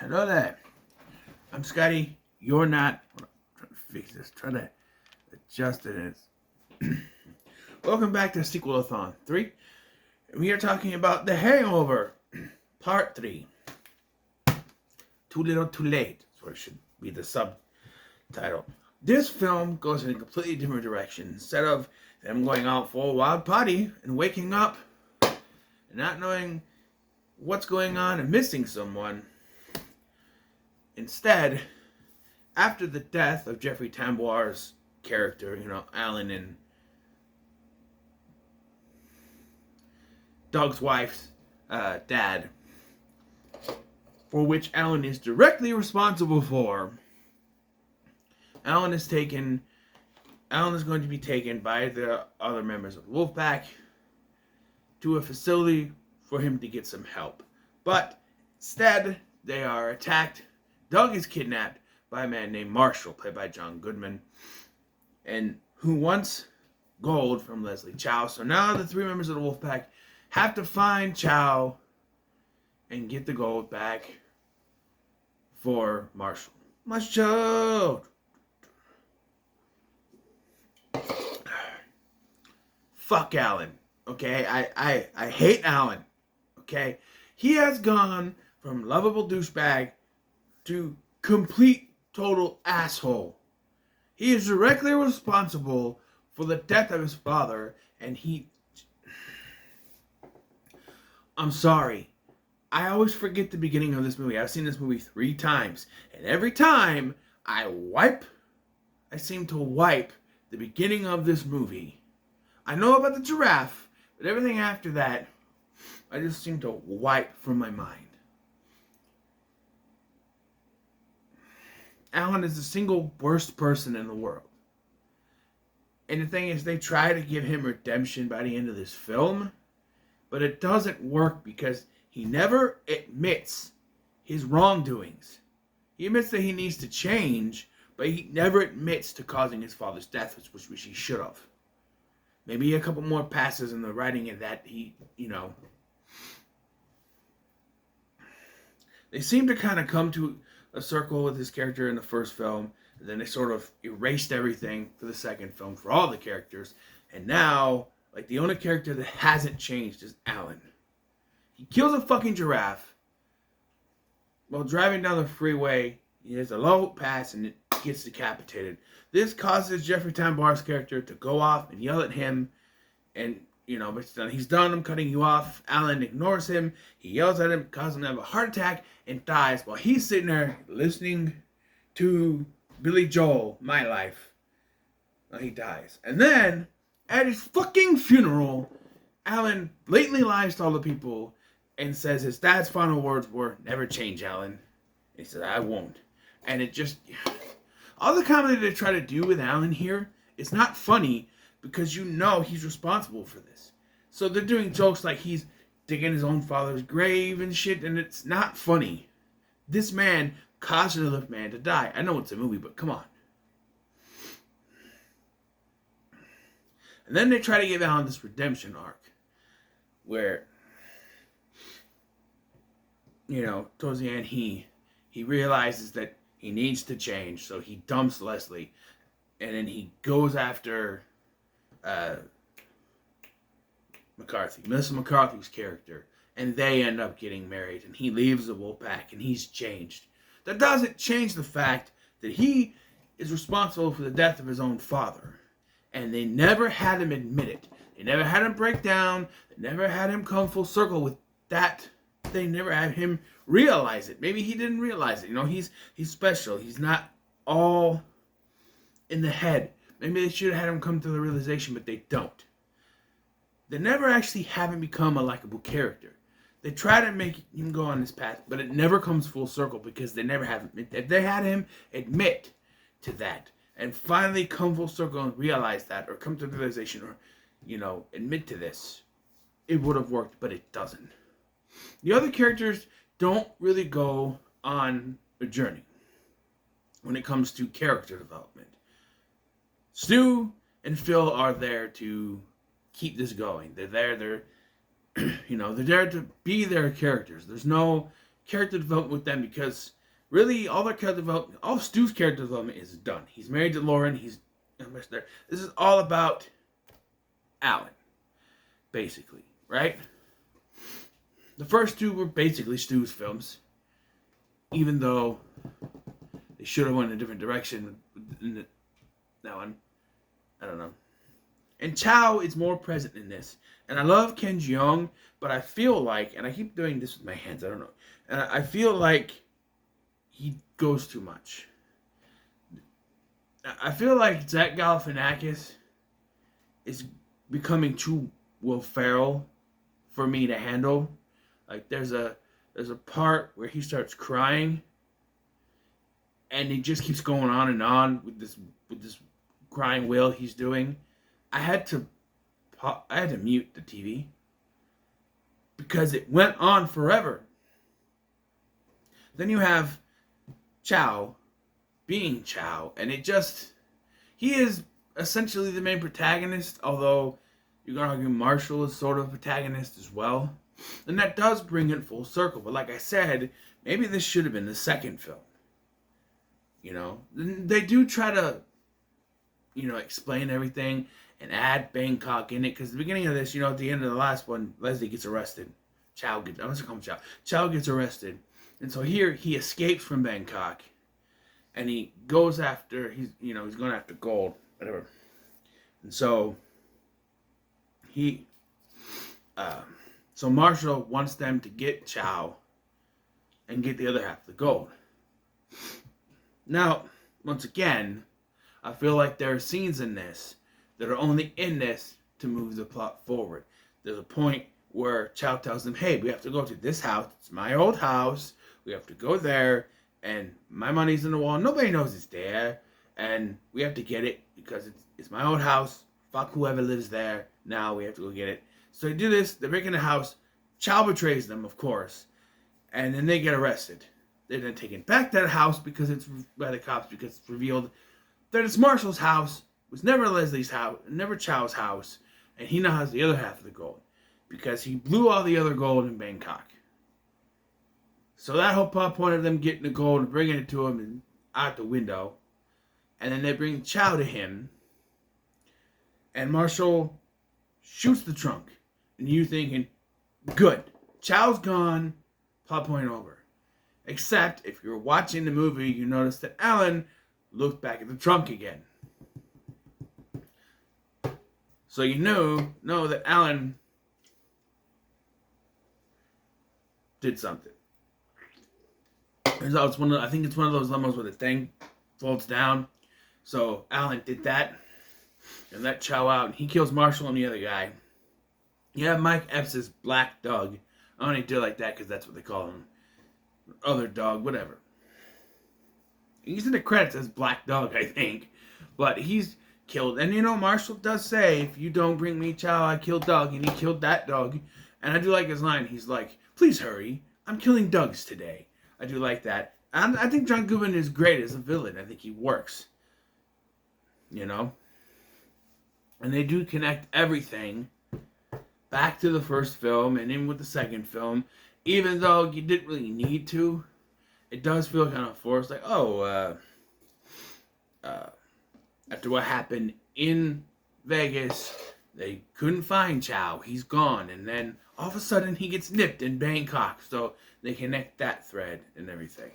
Hello there. I'm Scotty. You're not. I'm trying to fix this. Trying to adjust it. Welcome back to Sequel-A-Thon 3. And we are talking about The Hangover, Part 3. Too Little, Too Late. So it should be the subtitle. This film goes in a completely different direction. Instead of them going out for a wild party and waking up and not knowing what's going on and missing someone, instead, after the death of Jeffrey Tambor's character, Alan and Doug's wife's dad, for which Alan is directly responsible for, Alan is going to be taken by the other members of the Wolfpack to a facility for him to get some help. But instead, they are attacked. Doug is kidnapped by a man named Marshall, played by John Goodman, and who wants gold from Leslie Chow. So now the three members of the Wolfpack have to find Chow and get the gold back for Marshall. Marshall! Fuck Alan. Okay? I hate Alan. Okay? He has gone from lovable douchebag to complete total asshole. He is directly responsible for the death of his father, and I'm sorry. I always forget the beginning of this movie. I've seen this movie 3 times, and every time I seem to wipe the beginning of this movie. I know about the giraffe, but everything after that, I just seem to wipe from my mind. Alan is the single worst person in the world. And the thing is, they try to give him redemption by the end of this film, but it doesn't work because he never admits his wrongdoings. He admits that he needs to change, but he never admits to causing his father's death, which he should have. Maybe a couple more passes in the writing of that, they seem to kind of come to a circle with his character in the first film, and then they sort of erased everything for the second film for all the characters, and now, the only character that hasn't changed is Alan. He kills a fucking giraffe while driving down the freeway. He has a low pass and it gets decapitated. This causes Jeffrey Tambor's character to go off and yell at him, and but he's done. I'm cutting you off. Alan ignores him. He yells at him, causes him to have a heart attack, and dies while he's sitting there listening to Billy Joel, My Life. Well, he dies. And then, at his fucking funeral, Alan blatantly lies to all the people and says his dad's final words were, "Never change, Alan." And he said, "I won't." And it just... all the comedy they try to do with Alan here is not funny because he's responsible for this. So they're doing jokes like he's digging his own father's grave and shit, and it's not funny. This man caused another man to die. I know it's a movie, but come on. And then they try to give Alan this redemption arc where, towards the end, he realizes that he needs to change, so he dumps Leslie, and then he goes after Melissa McCarthy's character, and they end up getting married, and he leaves the Wolfpack, and he's changed. That doesn't change the fact that he is responsible for the death of his own father, and they never had him admit it. They never had him break down. They never had him come full circle with that. They never had him realize it. Maybe he didn't realize it. He's special. He's not all in the head. Maybe they should have had him come to the realization, but they don't. They never actually have him become a likable character. They try to make him go on this path, but it never comes full circle because they never have him. If they had him admit to that and finally come full circle and realize that, or come to the realization, or, admit to this, it would have worked, but it doesn't. The other characters don't really go on a journey when it comes to character development. Stu and Phil are there to keep this going. They're there to be their characters. There's no character development with them, because really all their character development, all of Stu's character development is done. He's married to Lauren. He's there. This is all about Alan, basically, right? The first two were basically Stu's films, even though they should have went in a different direction. That one, I don't know. And Chow is more present in this. And I love Ken Jeong, but I feel like, and I keep doing this with my hands, I don't know. And I feel like he goes too much. I feel like Zach Galifianakis is becoming too Will Ferrell for me to handle. Like there's a part where he starts crying, and he just keeps going on with this crying Will he's doing. I had to mute the TV because it went on forever. Then you have Chow being Chow, and he is essentially the main protagonist, although you can argue Marshall is sort of a protagonist as well. And that does bring it full circle. But like I said, maybe this should have been the second film. You know, they do try to, explain everything and add Bangkok in it. Because at the beginning of this, at the end of the last one, Leslie gets arrested. Chow gets arrested. And so here he escapes from Bangkok. And he goes after, he's going after gold, whatever. And so so Marshall wants them to get Chow and get the other half of the gold. Now, once again, I feel like there are scenes in this that are only in this to move the plot forward. There's a point where Chow tells them, hey, we have to go to this house. It's my old house. We have to go there, and my money's in the wall. Nobody knows it's there, and we have to get it because it's my old house. Fuck whoever lives there. Now we have to go get it. So they do this. They break in the house. Chow betrays them, of course, and then they get arrested. They're then taken back to that house by the cops because it's revealed that it's Marshall's house. It was never Leslie's house, never Chow's house, and he now has the other half of the gold because he blew all the other gold in Bangkok. So that whole plot point of them getting the gold and bringing it to him and out the window, and then they bring Chow to him, and Marshall shoots the trunk, and you thinking, good, Chow's gone, plot point over. Except if you're watching the movie, you notice that Alan looked back at the trunk again. So you know that Alan did something. I think it's one of those lemons where the thing folds down. So Alan did that and let Chow out, and he kills Marshall and the other guy. You have Mike Epps' Black Dog. I only do it like that because that's what they call him. Other dog, whatever. He's in the credits as Black Dog, I think. But he's killed. And Marshall does say, if you don't bring me Chow, I killed Doug. And he killed that dog. And I do like his line. He's like, please hurry. I'm killing Dougs today. I do like that. And I think John Goodman is great as a villain. I think he works. And they do connect everything back to the first film and in with the second film. Even though you didn't really need to, it does feel kind of forced. Like, after what happened in Vegas, they couldn't find Chow. He's gone. And then all of a sudden he gets nipped in Bangkok. So they connect that thread and everything.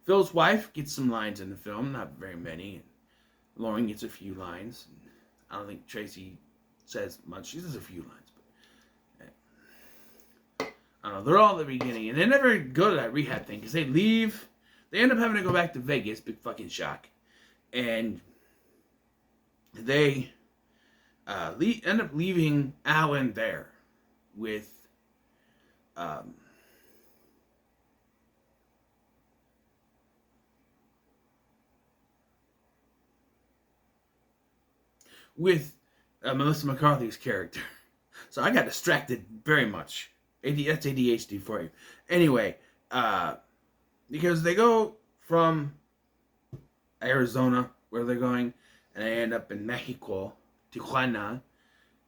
Phil's wife gets some lines in the film. Not very many. Lauren gets a few lines. I don't think Tracy says much. She says a few lines. I don't know, they're all at the beginning, and they never go to that rehab thing, because they leave, they end up having to go back to Vegas, big fucking shock, and they end up leaving Alan there with, Melissa McCarthy's character. So I got distracted very much. That's ADHD for you. Anyway, because they go from Arizona, where they're going, and they end up in Mexico, Tijuana,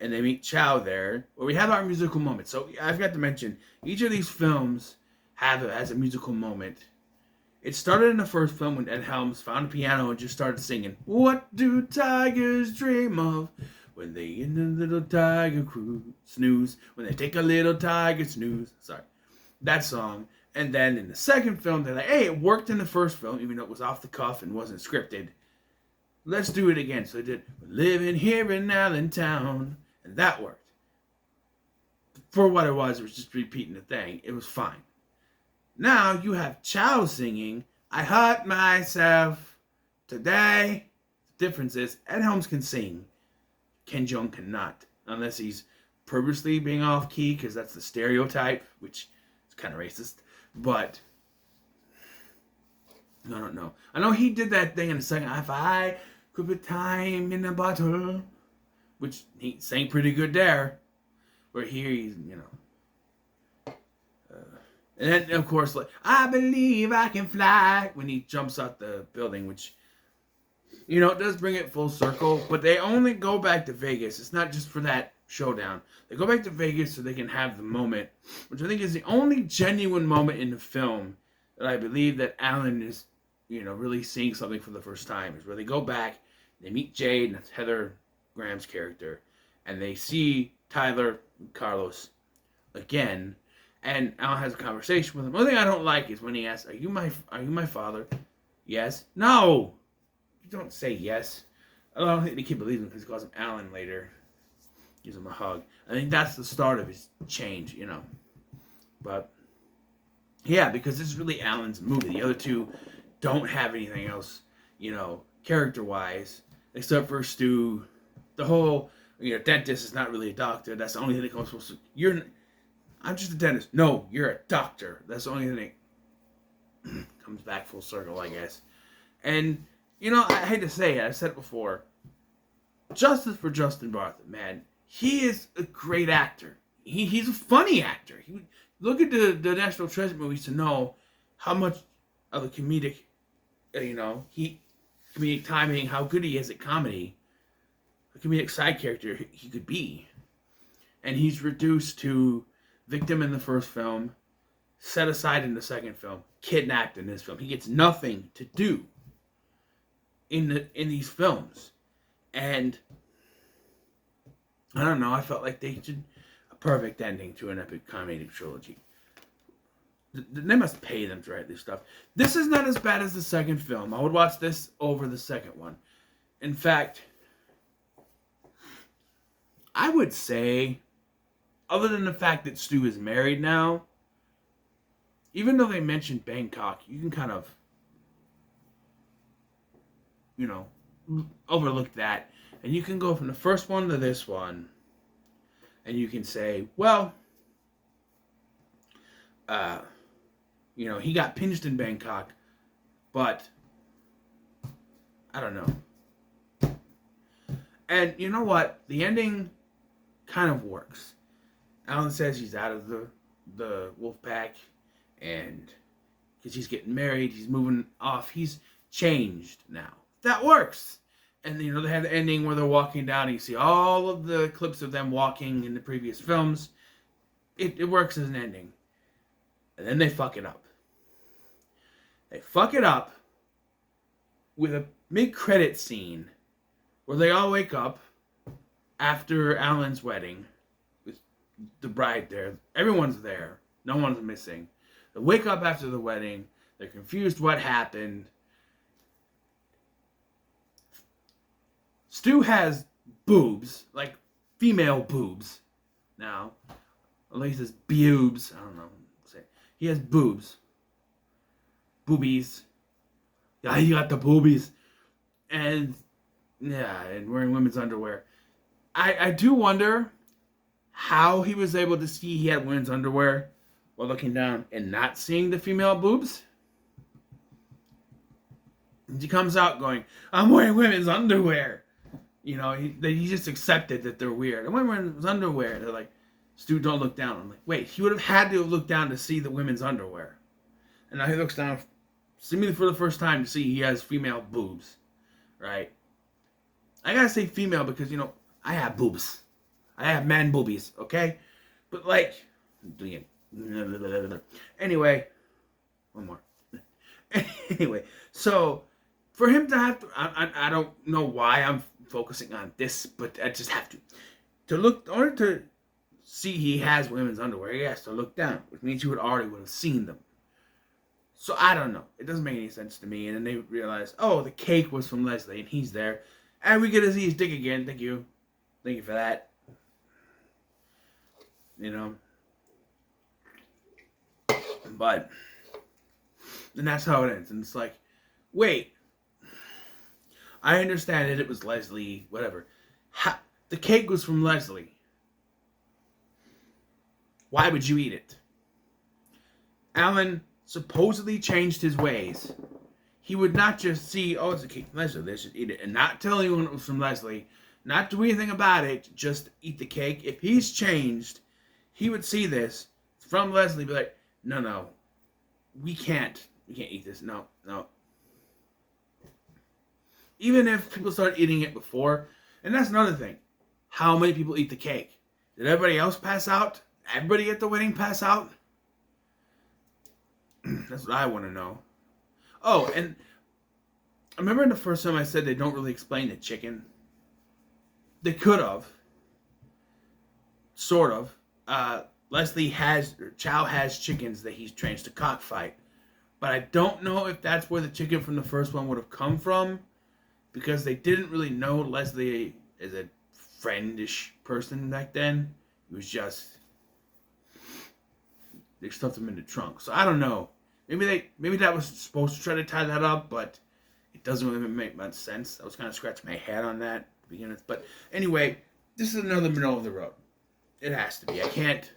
and they meet Chow there, where we have our musical moment. So I've got to mention, each of these films have it as a musical moment. It started in the first film when Ed Helms found a piano and just started singing, "What do tigers dream of when they in a little tiger snooze? When they take a little tiger snooze." Sorry. That song. And then in the second film, they're like, hey, it worked in the first film, even though it was off the cuff and wasn't scripted. Let's do it again. So they did "Living Here in Allentown," and that worked. For what it was just repeating the thing. It was fine. Now you have Chow singing, "I hurt myself today." The difference is Ed Helms can sing. Ken Jeong cannot. Unless he's purposely being off key, because that's the stereotype, which is kind of racist. But I don't know. I know he did that thing in the second. "If I could put time in a bottle," which he sang pretty good there. Where here he's, and then, of course, like, "I believe I can fly," when he jumps out the building, which, it does bring it full circle. But they only go back to Vegas. It's not just for that showdown. They go back to Vegas so they can have the moment, which I think is the only genuine moment in the film that I believe that Alan is, really seeing something for the first time. Is where they go back, they meet Jade, and that's Heather Graham's character, and they see Tyler and Carlos again. And Al has a conversation with him. One thing I don't like is when he asks, Are you my father?" "Yes." "No!" You don't say yes. I don't think the kid believes him because he calls him Alan later. Gives him a hug. I think that's the start of his change, But, yeah, because this is really Alan's movie. The other two don't have anything else, character-wise. Except for Stu. The whole, dentist is not really a doctor. That's the only thing that comes from... I'm just a dentist. No, you're a doctor. That's the only thing that comes back full circle, I guess. And, I hate to say it. I've said it before. Justice for Justin Bartha, man. He is a great actor. He's a funny actor. Look at the National Treasure movies to know how much of a comedic, comedic timing, how good he is at comedy. A comedic side character he could be. And he's reduced to victim in the first film, set aside in the second film, kidnapped in this film. He gets nothing to do in these films. And I don't know, I felt like they did a perfect ending to an epic comedy trilogy. They must pay them to write this stuff. This is not as bad as the second film. I would watch this over the second one. In fact, I would say, other than the fact that Stu is married now, even though they mentioned Bangkok, you can kind of, overlook that. And you can go from the first one to this one, and you can say, well, he got pinched in Bangkok, but I don't know. And you know what? The ending kind of works. Alan says he's out of the wolf pack, and because he's getting married, he's moving off. He's changed now. That works. And, they have the ending where they're walking down, and you see all of the clips of them walking in the previous films. It works as an ending. And then they fuck it up. They fuck it up with a mid-credit scene where they all wake up after Alan's wedding with the bride there. Everyone's there. No one's missing. They wake up after the wedding. They're confused what happened. Stu has boobs, like female boobs. Now, at least it's boobs. I don't know. He has boobs. Boobies. Yeah, he got the boobies. And, yeah, and wearing women's underwear. I do wonder how he was able to see he had women's underwear while looking down and not seeing the female boobs. And he comes out going, I'm wearing women's underwear. He just accepted that they're weird. I'm wearing women's underwear. They're like, Stu, don't look down. I'm like, wait, he would have had to have looked down to see the women's underwear. And now he looks down, seemingly for the first time, to see he has female boobs. Right? I gotta say female because, I have boobs. I have man boobies, okay? But, Anyway, one more. Anyway, so for him to have to, I don't know why I'm focusing on this, but I just have to look, in order to see he has women's underwear, he has to look down, which means you would have seen them. So I don't know. It doesn't make any sense to me. And then they realize, oh, the cake was from Leslie, and he's there, and we get to see his dick again. Thank you for that. You know, but and that's how it ends. And it's like, wait, I understand that it was Leslie, whatever. The cake was from Leslie. Why would you eat it? Alan supposedly changed his ways. He would not just see, oh, it's a cake from Leslie, they should eat it, and not tell anyone it was from Leslie, not do anything about it, just eat the cake. If he's changed, he would see this from Leslie, be like, no, we can't eat this, no. Even if people start eating it before, and that's another thing, how many people eat the cake? Did everybody else pass out? Everybody at the wedding pass out? That's what I want to know. Oh, and I remember the first time I said they don't really explain the chicken. They could have. Sort of. Chow has chickens that he's trained to cockfight. But I don't know if that's where the chicken from the first one would have come from. Because they didn't really know Leslie as a friendish person back then. It was just, they stuffed him in the trunk. So I don't know. Maybe that was supposed to try to tie that up, but it doesn't really make much sense. I was kind of scratching my head on that to begin with. But anyway, this is another middle of the road. It has to be. I can't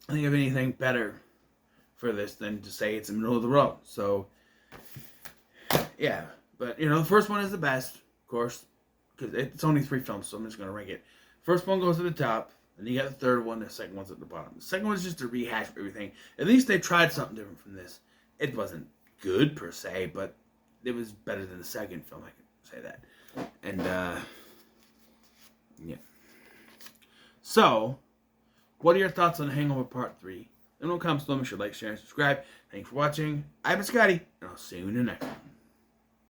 think of anything better for this than to say it's in the middle of the road. So, yeah. But, the first one is the best, of course, because it's only 3 films, so I'm just going to rank it. First one goes to the top, and you got the third one, the second one's at the bottom. The second one's just a rehash of everything. At least they tried something different from this. It wasn't good, per se, but it was better than the second film, I can say that. And, yeah. So, what are your thoughts on Hangover Part 3? Let me know in the comments below. Make sure to like, share, and subscribe. Thanks for watching. I've been Scotty, and I'll see you in the next one.